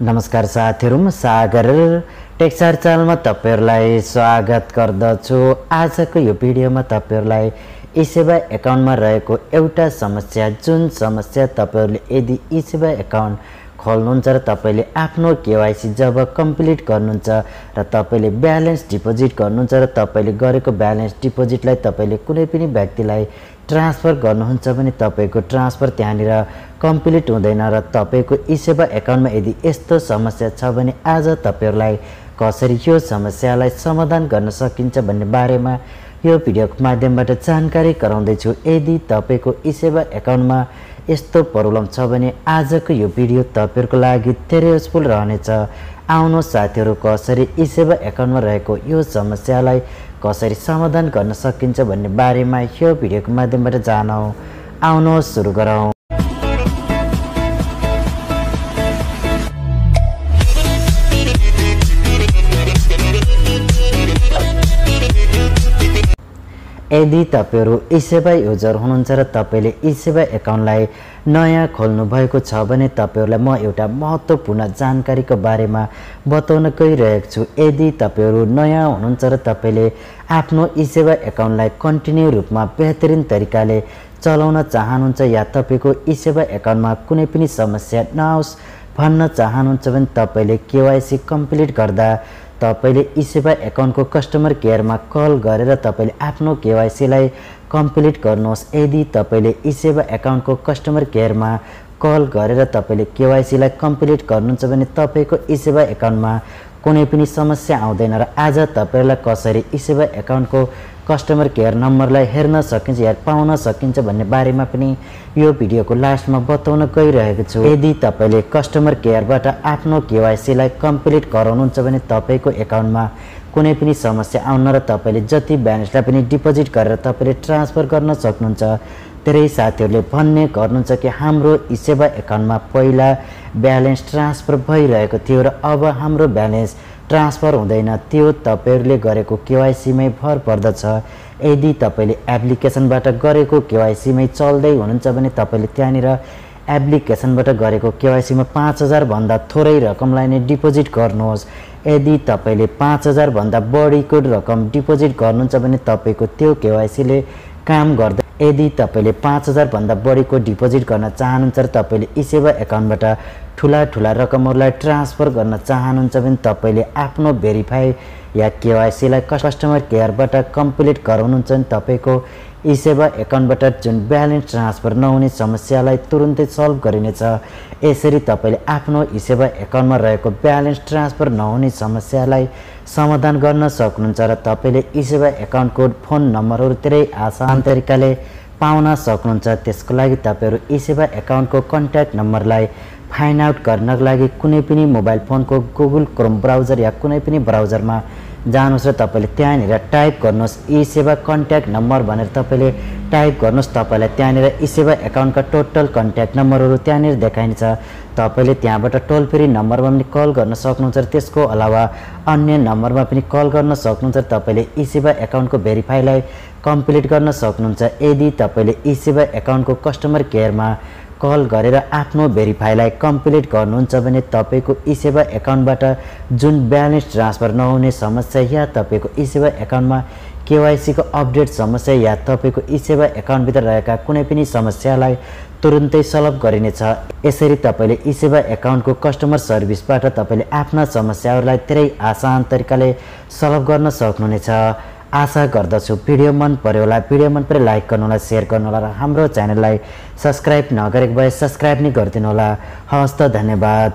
नमस्कार साथीहरु, म सागर टेक सागर च्यानलमा तपाईहरुलाई स्वागत गर्दछु। आजको यो भिडियोमा तपाईहरुलाई ESewa एकाउन्टमा रहेको एउटा समस्या, जुन समस्या तपाईहरुले यदि ESewa एकाउन्ट खोल्नुहुन्छ र तपाईले आफ्नो केवाइसी जब कम्प्लिट गर्नुहुन्छ र तपाईले ब्यालेन्स डिपोजिट गर्नुहुन्छ र तपाईले गरेको ब्यालेन्स डिपोजिटलाई तपाईले कुनै पनि व्यक्तिलाई ट्रान्सफर गर्नुहुन्छ भने तपाईको ट्रान्सफर त्यहाँनिर कम्प्लिट हुँदैन र तपाईको ESewa एकाउन्टमा यदि यस्तो समस्या छ भने आज तपाईहरुलाई कसरी यो समस्यालाई समाधान गर्न सकिन्छ भन्ने बारेमा यो भिडियोको माध्यमबाट जानकारी गराउँदै छु। यदि तपाईको ESewa एकाउन्टमा यस्तो प्रब्लम छ भने आजको यो भिडियो तपाईहरुको लागि धेरै युजफुल रहनेछ। आउनु साथीहरु, कसरी ESewa एकाउन्टमा रहेको यो समस्यालाई कसरी समाधान गर्न सकिन्छ भन्ने बारेमा यो भिडियोको माध्यमबाट जानौं। आउनु सुरु गरौं। यदि तपाईहरु ESewa युजर हुनुहुन्छ र तपाईले ESewa एकाउन्टलाई नयाँ खोल्नु भएको छ भने तपाईहरुलाई म एउटा महत्त्वपूर्ण जानकारीको बारेमा बताउन गइरहेको छु। यदि तपाईहरु नयाँ हुनुहुन्छ र तपाईले आफ्नो ESewa एकाउन्टलाई कन्टिन्यू रूपमा बेहतरिन तरिकाले चलाउन चाहनुहुन्छ या तपाईको ESewa एकाउन्टमा कुनै पनि समस्या नआओस् भन्न चाहनुहुन्छ भने तपाईले केवाइसी कम्प्लिट गर्दा तपाईले ESewa एकाउन्टको कस्टमर केयरमा कल गरेर तपाईले आफ्नो केवाइसीलाई कम्प्लिट गर्नुहोस्। यदि तपाईले ESewa एकाउन्टको कस्टमर केयरमा कल गरेर तपाईले केवाइसीलाई कम्प्लिट गर्नुहुन्छ भने तपाईको ESewa एकाउन्टमा कुनै पनि समस्या आउँदैन र आज तपाईहरुलाई कसरी ESewa एकाउन्टको कस्टमर केयर नम्बरलाई हेर्न सकिन्छ या पाउन सकिन्छ भन्ने बारेमा पनि यो भिडियोको लास्टमा बताउन गइरहेको छु। यदि तपाईले कस्टमर केयरबाट आफ्नो केवाइसीलाई कम्प्लिट गराउनुहुन्छ भने तपाईको एकाउन्टमा कुनै पनि समस्या आउन र तपाईले जति ब्यालेन्सलाई पनि डिपोजिट गरेर तपाईले ट्रान्सफर गर्न सक्नुहुन्छ। धेरै साथीहरुले भन्ने गर्नुहुन्छ कि हाम्रो ESewa एकाउन्टमा पहिला ब्यालेन्स ट्रान्सफर भइरहेको थियो र अब हाम्रो ब्यालेन्स ट्रान्सफर हुँदैन, त्यो तपाईहरुले गरेको केवाइसी मै भर पर्दछ। यदि तपाईले एप्लिकेसनबाट गरेको केवाइसी मै चल्दै हुनुहुन्छ भने तपाईले त्यहाँनिर एप्लिकेसनबाट गरेको केवाइसी मा 5000 भन्दा थोरै रकमलाई नै डिपोजिट गर्नुहोस्। यदि तपाईले 5000 भन्दा बढीको रकम डिपोजिट गर्नुहुन्छ भने तपाईको त्यो केवाइसी ले काम गर्दैन। यदि तपाईले 5000 भन्दा बढीको डिपोजिट गर्न चाहनुहुन्छ र तपाईले ESewa एकाउन्टबाट ठूला रकमहरुलाई ट्रान्सफर गर्न चाहनुहुन्छ भने तपाईले आफ्नो भेरिफाई या केवाइसी लाई कस्टमर केयरबाट कम्प्लिट गराउनुहुन्छ भने तपाईको ESewa एकाउन्टबाट जुन ब्यालेन्स ट्रान्सफर नहुने समस्यालाई तुरुन्तै सल्भ गरिनेछ। यसरी तपाईले आफ्नो ESewa एकाउन्टमा रहेको ब्यालेन्स ट्रान्सफर नहुने समस्यालाई समाधान गर्न सक्नुहुन्छ र तपाईले ESewa एकाउन्टको फोन नम्बरहरु धेरै आसान तरिकाले पाउन सक्नुहुन्छ। त्यसको लागि तपाईहरु ESewa एकाउन्टको कन्ट्याक्ट नम्बरलाई फाइन्ड आउट गर्नको लागि कुनै पनि मोबाइल फोनको गुगल क्रोम ब्राउजर या कुनै पनि ब्राउजरमा जानुहोस् र तपाईले त्यहाँनिर टाइप गर्नुहोस् ESewa कन्ट्याक्ट नम्बर भनेर तपाईले टाइप गर्नुहोस्। तपाईलाई त्यहाँनिर ESewa एकाउन्टका टोटल कन्ट्याक्ट नम्बरहरु त्यहाँनिर देखाइन्छ। तपाईले त्यहाँबाट टोल फ्री नम्बरमा पनि कल गर्न सक्नुहुन्छ र त्यसको अलावा अन्य नम्बरमा पनि कल गर्न सक्नुहुन्छ। तपाईले ESewa एकाउन्टको भेरिफाईलाई कम्प्लिट गर्न सक्नुहुन्छ। यदि तपाईले ESewa एकाउन्टको कस्टमर केयरमा कल गरेर आफ्नो भेरिफाईलाई कम्प्लिट गर्नुहुन्छ भने तपाईको ESewa एकाउन्टबाट जुन ब्यालेन्स ट्रान्सफर नहुने समस्या या तपाईको ESewa एकाउन्टमा केवाइसी को अपडेट समस्या या तपाईको ESewa एकाउन्ट भित्र रहेका कुनै पनि समस्यालाई तुरुन्तै सल्भ गरिनेछ। यसरी तपाईले ESewa एकाउन्टको कस्टमर सर्भिसबाट तपाईले आफ्ना समस्याहरुलाई धेरै आसान तरिकाले सल्भ गर्न सक्नुहुनेछ। आशा गर्दछु भिडियो मन पर्यो होला। भिडियो मन परे लाइक गर्नु होला, शेयर गर्नु होला र हाम्रो च्यानललाई सब्स्क्राइब नगरेको भए सब्स्क्राइब नि गरिदिनु होला। हवस् त, धन्यवाद।